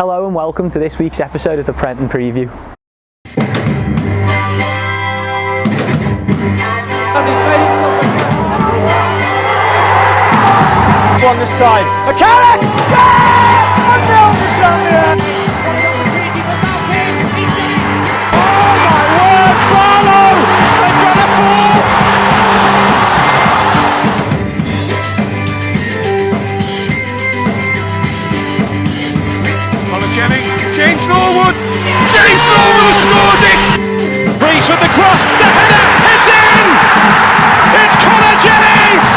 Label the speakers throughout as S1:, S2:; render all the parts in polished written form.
S1: Hello and welcome to this week's episode of the Prenton Preview.
S2: One this time. McCarrick! Yeah! 1-0 for Tranmere! Oh my word, Barlow! They've got a fourth! Colin Jennings, James Norwood! James Norwood has scored it! Reece with the cross, the header, it's in! It's Colin Jennings!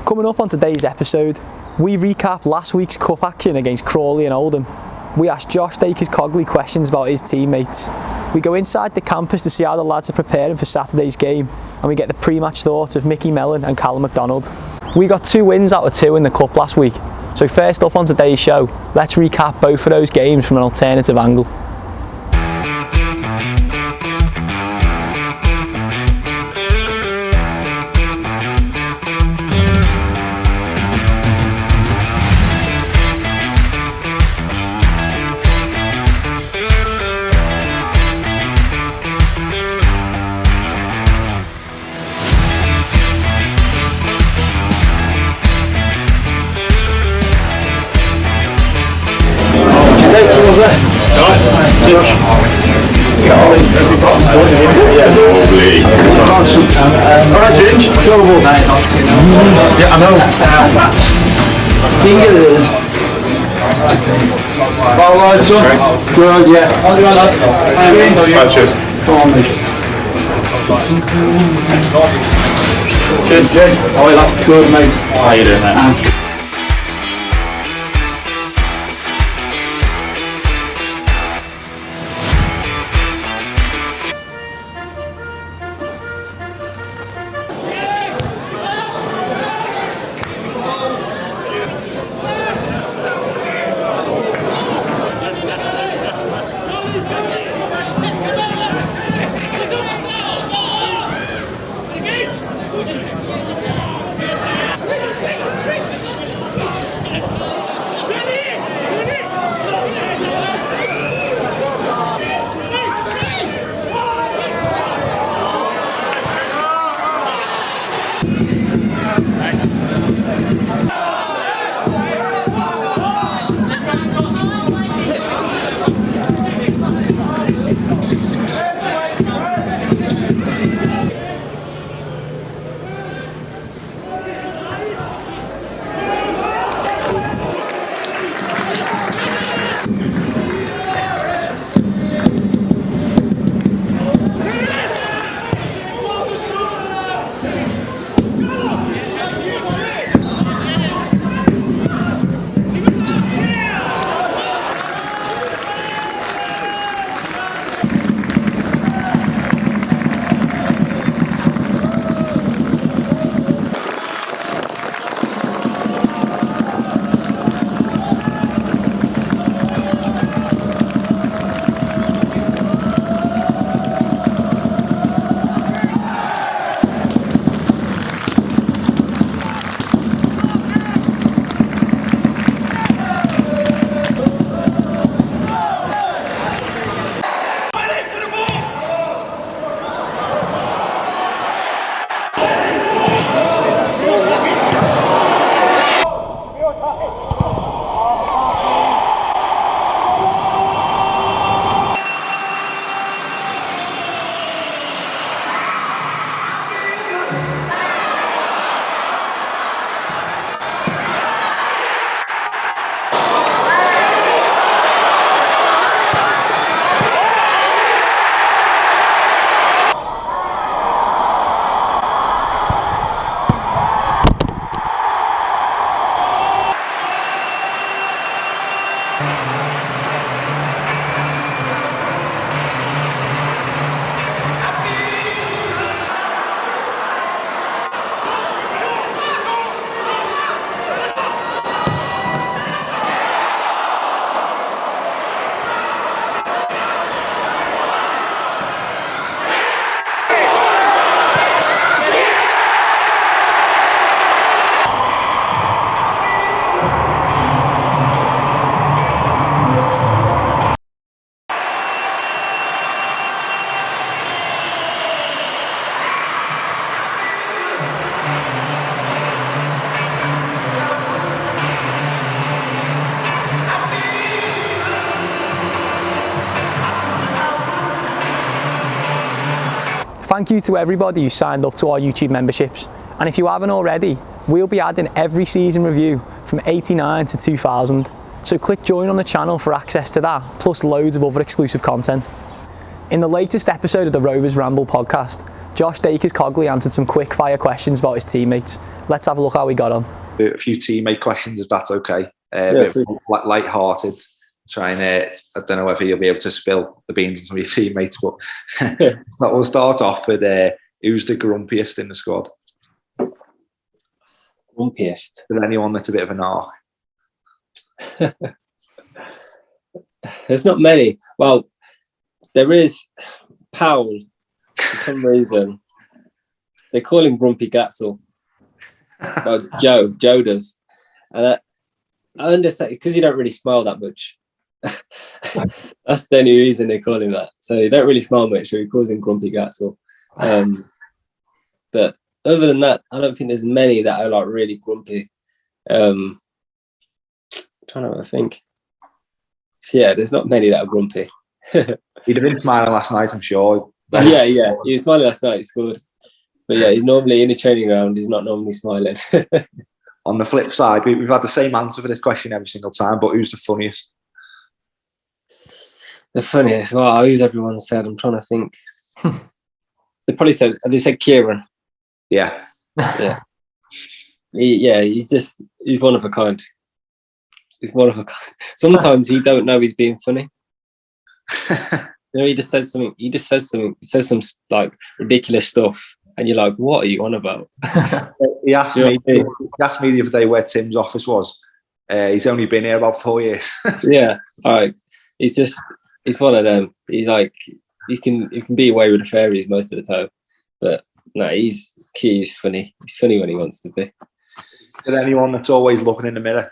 S1: Coming up on today's episode, we recap last week's cup action against Crawley and Oldham. We ask Josh Dakers-Cogley questions about his teammates. We go inside the campus to see how the lads are preparing for Saturday's game, and we get the pre-match thoughts of Mickey Mellon and Callum MacDonald. We got 2 wins out of 2 in the cup last week, so first up on today's show, let's recap both of those games from an alternative angle.
S2: Alright, Ginge. Yeah, I know. Fingers. Alright, son. Good, yeah. Cheers. Alright, good, mate. How you doing, mate?
S1: Thank you to everybody who signed up to our YouTube memberships. And if you haven't already, we'll be adding every season review from 89 to 2000. So click join on the channel for access to that, plus loads of other exclusive content. In the latest episode of the Rovers Ramble podcast, Josh Dakers-Cogley answered some quick fire questions about his teammates. Let's have a look how he got on.
S3: A few teammate questions, if that's okay. Light-hearted. Trying I don't know whether you'll be able to spill the beans on some of your teammates, but we'll start off with who's the grumpiest in the squad?
S4: Grumpiest?
S3: Is there anyone that's a bit of an arc?
S4: There's not many. Well, there is Powell. For some reason, they call him Grumpy Gatzel. Well, Joe does. And I understand, because you don't really smile that much. That's the only reason they call him that. So he don't really smile much, so he calls him Grumpy Gatzel. But other than that, I don't think there's many that are like really grumpy. I'm trying to think. So yeah, there's not many that are grumpy.
S3: He'd have been smiling last night, I'm sure.
S4: Yeah. He was smiling last night, he scored. But yeah, he's normally in the training ground, he's not normally smiling.
S3: On the flip side, we've had the same answer for this question every single time, but who's the funniest?
S4: The funniest? Well, who's everyone said? I'm trying to think. They said Kieran.
S3: Yeah.
S4: Yeah. He's one of a kind. He's one of a kind. Sometimes he don't know he's being funny. He just says something. He says some like ridiculous stuff, and you're like, "What are you on about?"
S3: He asked me the other day where Tim's office was. He's only been here about 4 years.
S4: Yeah, all right. He's one of them. He can be away with the fairies most of the time, but no, he's funny. He's funny when he wants to be.
S3: Is there anyone that's always looking in the mirror?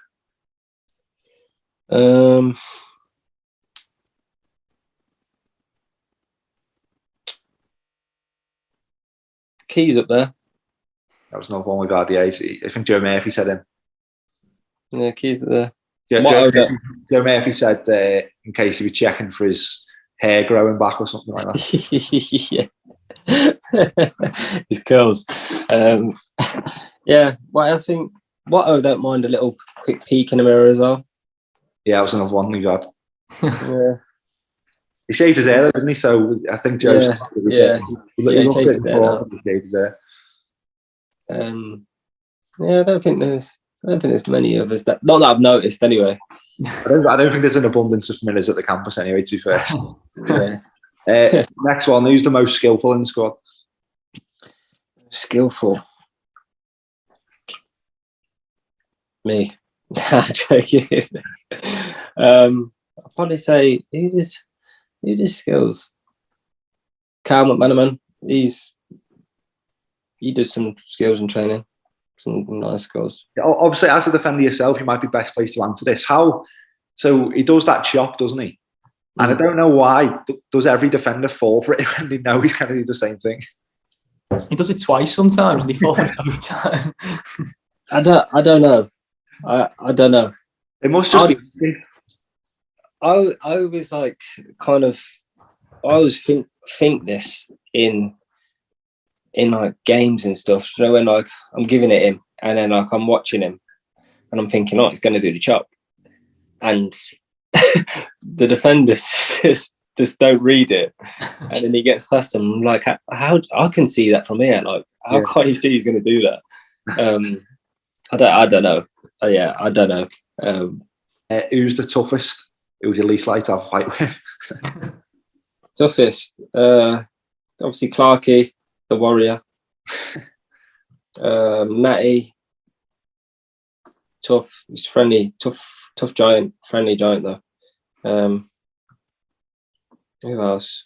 S4: Keys up there.
S3: That was another one we got. Yeah, I think Joe Murphy said him.
S4: Yeah, Keys up there.
S3: Joe Murphy said in case he was checking for his hair growing back or something like that.
S4: Yeah. His curls. Yeah, well, I think I don't mind a little quick peek in the mirror as well.
S3: Yeah, that was another one we got.
S4: Yeah.
S3: He shaved his hair, didn't he? So I think Joe's
S4: he shaved his hair. Yeah, I don't think there's many of us not that I've noticed anyway.
S3: I don't think there's an abundance of mirrors at the campus anyway, to be fair.
S4: Yeah.
S3: Next one, who's the most skillful in the squad?
S4: Skillful? Me. I'll probably say who does skills? Carl McManaman. He does some skills and training. Some nice skills.
S3: Obviously, as a defender yourself, you might be best placed to answer this. So he does that chop, doesn't he? And I don't know why. Does every defender fall for it when they know he's going to do the same thing?
S1: He does it twice sometimes, and he falls for it every time.
S4: I don't know. I don't know.
S3: It must just be.
S4: I always I always think this in like games and stuff. You know, when like I'm giving it him and then like I'm watching him and I'm thinking, oh, he's going to do the chop, and the defenders just don't read it, and then he gets past them. I'm like, how I can see that from here? Like, how can't you see he's going to do that? I don't know. Yeah, I don't know.
S3: Who's the toughest? Who's your least like to have a fight with?
S4: Toughest? Obviously Clarkey, the warrior. Matty, tough. He's friendly, tough giant, friendly giant though. Who else?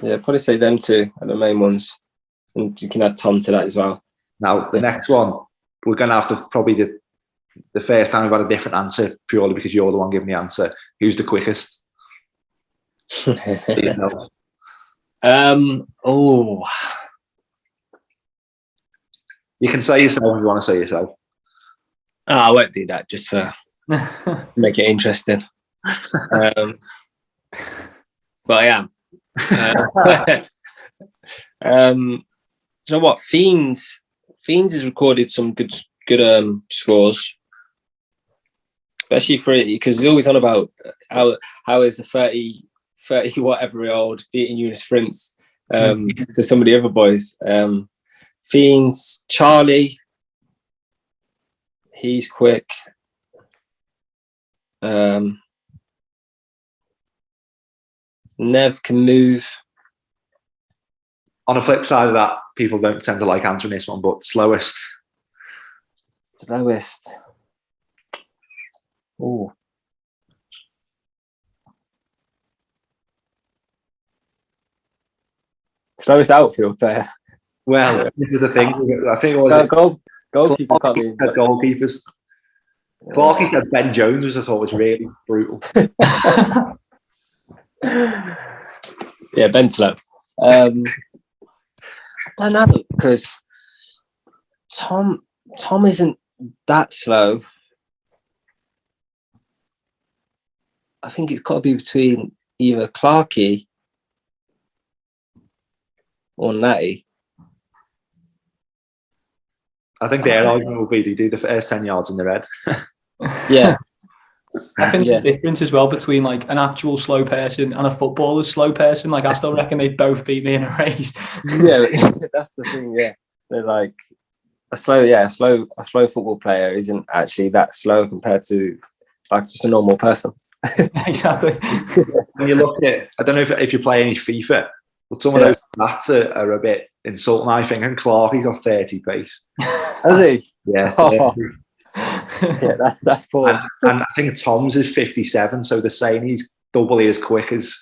S4: Yeah, probably say them two are the main ones, and you can add Tom to that as well.
S3: Now the next one, we're going to have to probably the first time we've had a different answer purely because you're the one giving the answer. Who's the quickest? You know. You can say yourself if you want to say yourself.
S4: I won't do that just for make it interesting. But I am. You know what? Fiends has recorded some good scores, especially for it because he's always on about how is a 30 whatever year old beating you in sprints to some of the other boys. Fiends, Charlie, he's quick. Nev can move.
S3: On the flip side of that, people don't tend to like answering this one, but slowest.
S4: Oh. Slowest outfield player.
S3: Well, this is the thing. I think it was
S4: goalkeeper can't be.
S3: Goalkeepers. Clarky said Ben Jones, which I thought was really brutal.
S4: Yeah, Ben's slow. I don't know because Tom isn't that slow. I think it's got to be between either Clarky or Natty.
S3: I think their argument will be they do the first 10 yards in the red.
S4: Yeah.
S1: I think the difference as well between like an actual slow person and a footballer's slow person, like I still reckon they'd both beat me in a race.
S4: Yeah, that's the thing. Yeah, they're like a slow football player isn't actually that slow compared to like just a normal person.
S1: Exactly.
S3: When you look at, I don't know if you play any FIFA, but some of those stats are a bit insulting. I think, and Clarky got 30 pace.
S4: Has he?
S3: Yeah.
S4: Yeah, that's poor.
S3: And I think Tom's is 57, so they're saying he's doubly as quick as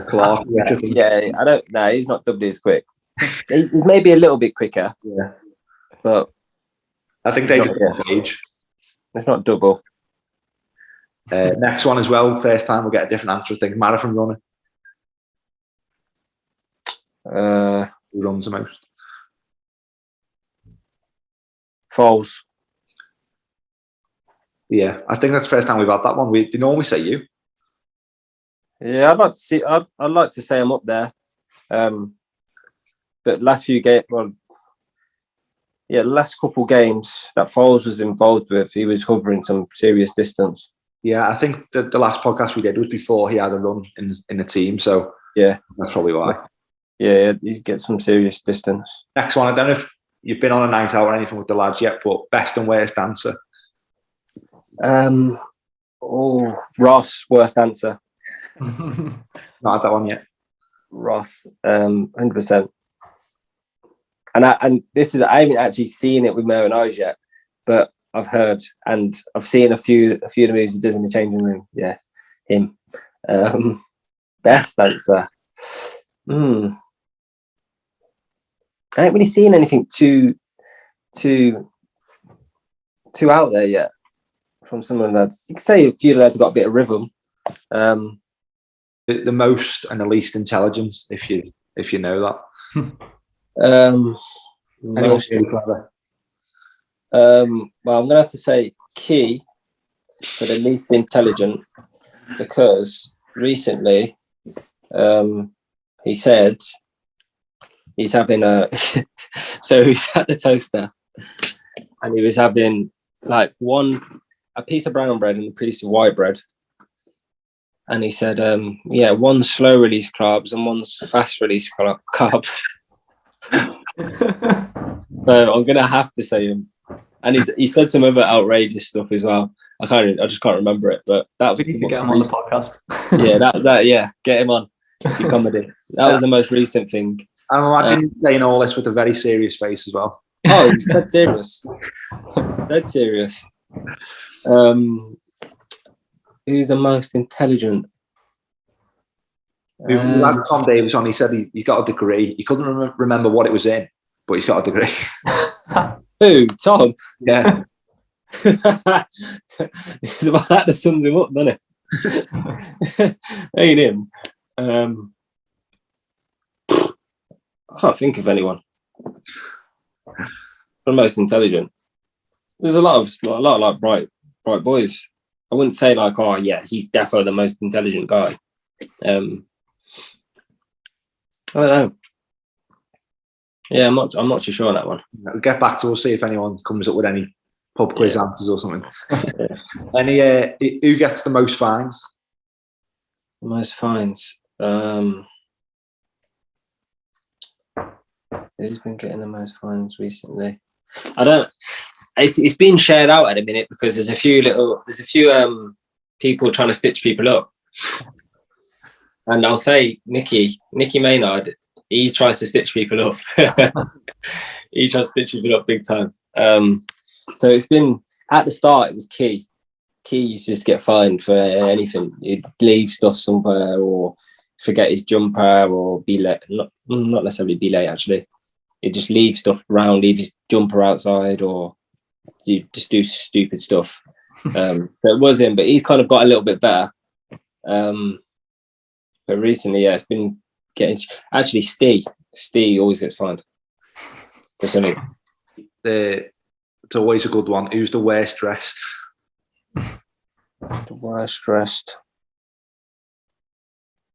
S3: Clark.
S4: Yeah, I don't know. He's not doubly as quick. He's maybe a little bit quicker.
S3: Yeah,
S4: but
S3: I think they just age.
S4: It's not double.
S3: Next one as well. First time we'll get a different answer. I think marathon runner. Who runs the most?
S4: Falls.
S3: Yeah, I think that's the first time we've had that one. They normally say you.
S4: Yeah, I'd like to see. I'd like to say I'm up there. But last few games, last couple games that Falls was involved with, he was hovering some serious distance.
S3: Yeah, I think the last podcast we did was before he had a run in the team. So
S4: yeah,
S3: that's probably why.
S4: Yeah, you get some serious distance.
S3: Next one, I don't know if you've been on a night out or anything with the lads yet, but best and worst answer.
S4: Ross, worst answer.
S3: Not had that one yet.
S4: Ross, 100%. And this is, I haven't actually seen it with my own eyes yet, but I've heard and I've seen a few of the moves he does in the changing room. Yeah, him. Best answer. I haven't really seen anything too out there yet from some of the lads. You could say a few of the lads have got a bit of rhythm.
S3: The most and the least intelligent, if you know that.
S4: Most really clever. Well, I'm gonna have to say Key for the least intelligent because recently he said he's having so he's at the toaster and he was having like a piece of brown bread and a piece of white bread. And he said, one's slow release carbs and one's fast release carbs. So I'm gonna have to say him. And he said some other outrageous stuff as well. I just can't remember it, but that was.
S1: We need to get him on the podcast.
S4: Get him on. The comedy. That was the most recent thing.
S3: I'm imagining saying all this with a very serious face as well.
S4: Oh, that's serious. That's serious. Who's the most intelligent?
S3: We had Tom Davis on. He said he got a degree. He couldn't remember what it was in, but he's got a degree.
S4: Who? Tom?
S3: Yeah.
S4: That sums him up, doesn't it? Ain't him. I can't think of anyone. The most intelligent. There's a lot of like bright boys. wouldn't say like, oh yeah, he's definitely the most intelligent guy. I don't know. Yeah, I'm not too sure on that one.
S3: We'll get back to. We'll see if anyone comes up with any pub quiz answers or something.
S4: Yeah.
S3: Any who gets the most fines?
S4: Most fines. Who's been getting the most fines recently? I don't. It's being shared out at a minute because there's a few people trying to stitch people up, and I'll say Nicky Maynard. He tries to stitch people up. He tries to stitch people up big time. So it's been at the start. It was Key. Key used to just get fined for anything. He'd leave stuff somewhere or forget his jumper or be late. Not necessarily be late actually. He'd just leave stuff around, leave his jumper outside, or you just do stupid stuff. So it was him, but he's kind of got a little bit better. But recently, it's been getting. Actually, Steve always gets fined. It's
S3: always a good one. Who's the worst dressed?
S4: The worst dressed.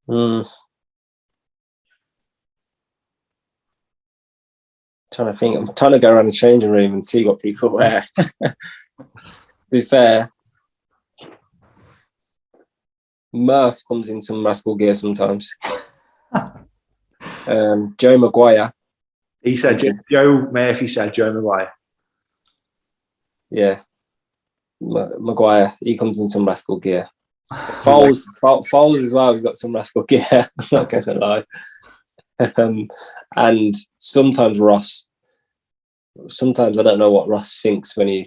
S4: Trying to think. I'm trying to go around the changing room and see what people wear. To be fair, Murph comes in some rascal gear sometimes. Joe Maguire.
S3: He said Joe Murphy said Joe Maguire.
S4: Yeah, Maguire. He comes in some rascal gear. Foles as well. He's got some rascal gear. I'm not going to lie. And sometimes Ross. Sometimes I don't know what Ross thinks when he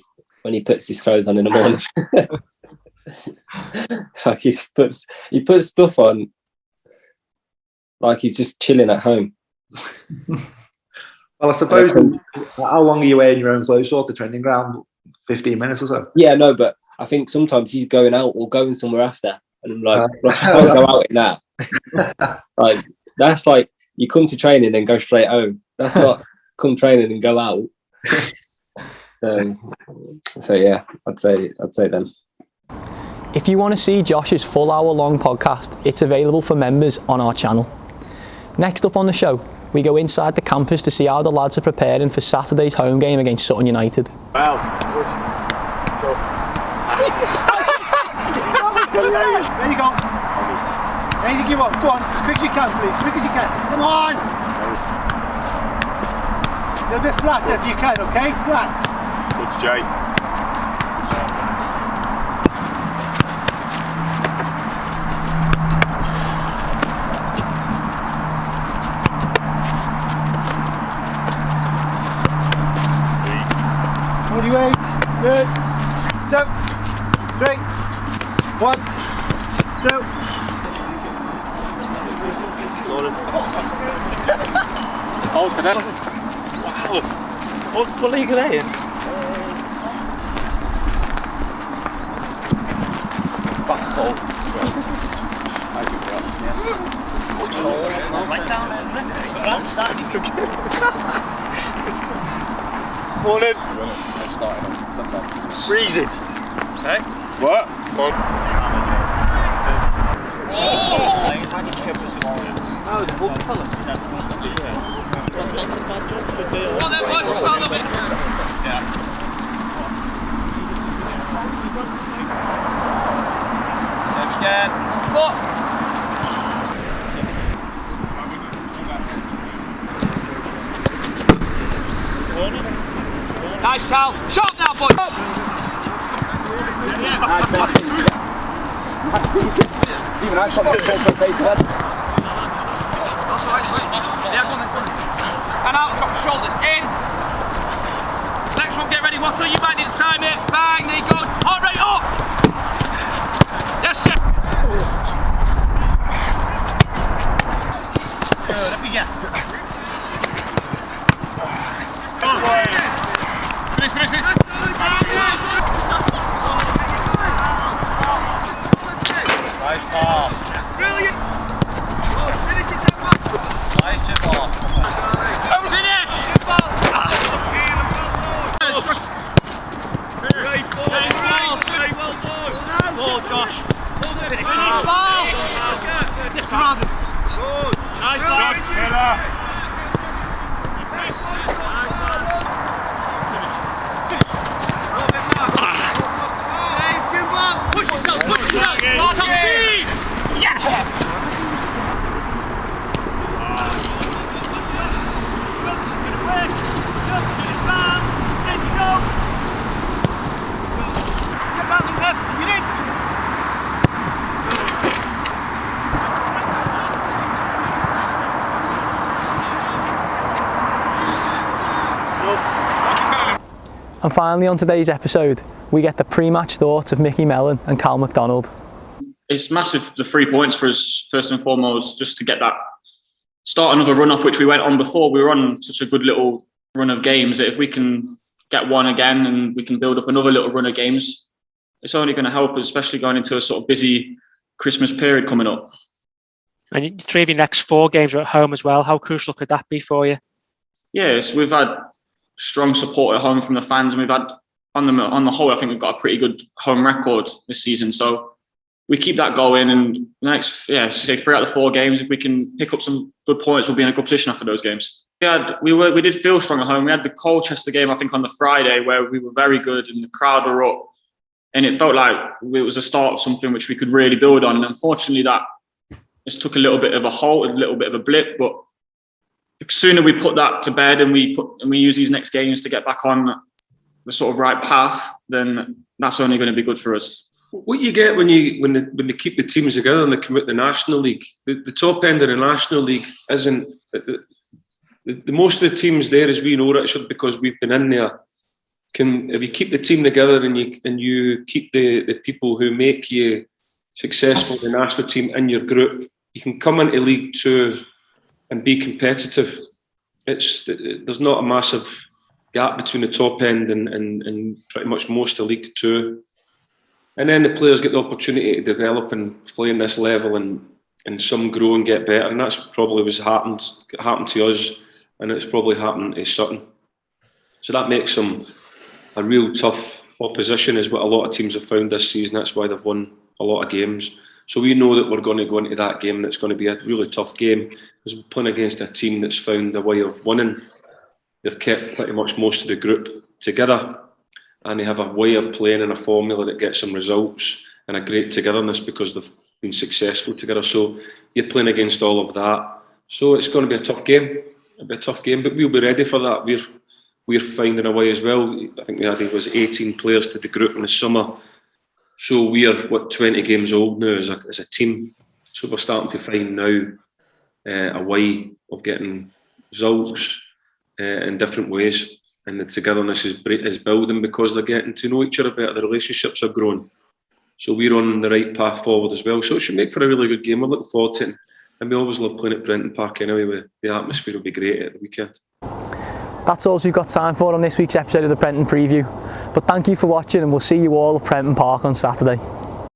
S4: puts his clothes on in the morning. Like he puts stuff on like he's just chilling at home.
S3: Well, I suppose how long are you wearing your own clothes for to training ground? 15 minutes or so?
S4: Yeah, no, but I think sometimes he's going out or going somewhere after, and I'm like, Ross, you can't go out in that. Like that's like you come to training and go straight home. That's not come training and go out. So yeah, I'd say them.
S1: If you want to see Josh's full hour-long podcast, it's available for members on our channel. Next up on the show, we go inside the campus to see how the lads are preparing for Saturday's home game against Sutton United.
S2: Wow. There you go. Anything you want. Go on, as quick as you can, please. Quick as you can. Come on. A little bit flatter if you can, okay? Flat. Good, Jay. Body weight. Good. 2, 3. 1, 2.
S5: Oh, today. Wow. What league are they in? Back ball. Right down there.
S2: Morning.
S5: I started on sometimes.
S2: Freezing.
S5: Hey?
S2: What? Come on.
S5: Oh, the ball colour. Well, then, boys, we'll start looking. Yeah. There we go. What? Nice, Cal. Shot now, boy.
S4: Even I shot that for paper.
S5: That's right. Yeah, go on then. And out, drop shoulder in. Next one, get ready. What's on? You might need to time it. Bang, there you go. All right, up. Yes, Jeff.
S2: Good, up you get.
S5: Finish.
S2: Nice pass. Brilliant. Good, finish it then, Matt. Nice chip off.
S5: Don't finish.
S2: Great ball. Well done.
S5: Nice lad. Push yourself, push yourself. Top speed. Yeah.
S1: And finally, on today's episode, we get the pre-match thoughts of Mickey Mellon and Cal McDonald.
S6: It's massive, the 3 points for us, first and foremost, just to get that, start another run off, which we went on before. We were on such a good little run of games that if we can get one again and we can build up another little run of games, it's only going to help us, especially going into a sort of busy Christmas period coming up.
S7: And 3 of your next 4 games are at home as well. How crucial could that be for you?
S6: Yes, we've had strong support at home from the fans, and we've had, on the whole, I think we've got a pretty good home record this season. So we keep that going, and the next, say 3 out of the 4 games, if we can pick up some good points, we'll be in a good position after those games. We did feel strong at home. We had the Colchester game, I think, on the Friday, where we were very good and the crowd were up, and it felt like it was a start of something which we could really build on. And unfortunately, that just took a little bit of a halt, a little bit of a blip, but the sooner we put that to bed and we use these next games to get back on the sort of right path, then that's only going to be good for us.
S8: What you get when they keep the teams together and they come out the National League, the top end of the National League isn't the most of the teams there, as we know, Richard, because we've been in there. If you keep the team together and you keep the people who make you successful in the national team in your group, you can come into League Two and be competitive. There's not a massive gap between the top end and pretty much most of League Two. And then the players get the opportunity to develop and play in this level, and some grow and get better. And that's probably what's happened to us, and it's probably happened to Sutton. So that makes them a real tough opposition, is what a lot of teams have found this season. That's why they've won a lot of games. So we know that we're going to go into that game, and it's going to be a really tough game, because we're playing against a team that's found a way of winning. They've kept pretty much most of the group together, and they have a way of playing and a formula that gets them results and a great togetherness because they've been successful together. So you're playing against all of that. So it's going to be a tough game. It'll be a tough game, but we'll be ready for that. We're finding a way as well. I think we added 18 players to the group in the summer. So we're 20 games old now as a team. So we're starting to find now a way of getting results in different ways. And the togetherness is building because they're getting to know each other better. The relationships are growing. So we're on the right path forward as well. So it should make for a really good game. We're looking forward to it. And we always love playing at Prenton Park anyway. The atmosphere will be great at the weekend.
S1: That's all we've got time for on this week's episode of the Prenton Preview. But thank you for watching, and we'll see you all at Prenton Park on Saturday.
S9: One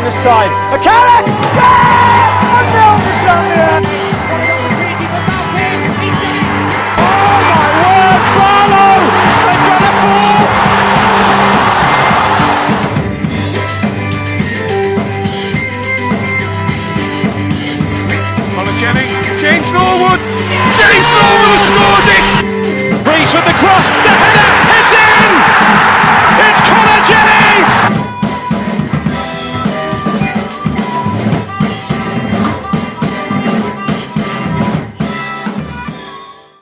S9: this time. McCarrick! Yeah! 1-0 for Tranmere! Oh my word, Barlow! They've got a ball!
S2: Jennings, James Norwood has scored it! Reece with the cross.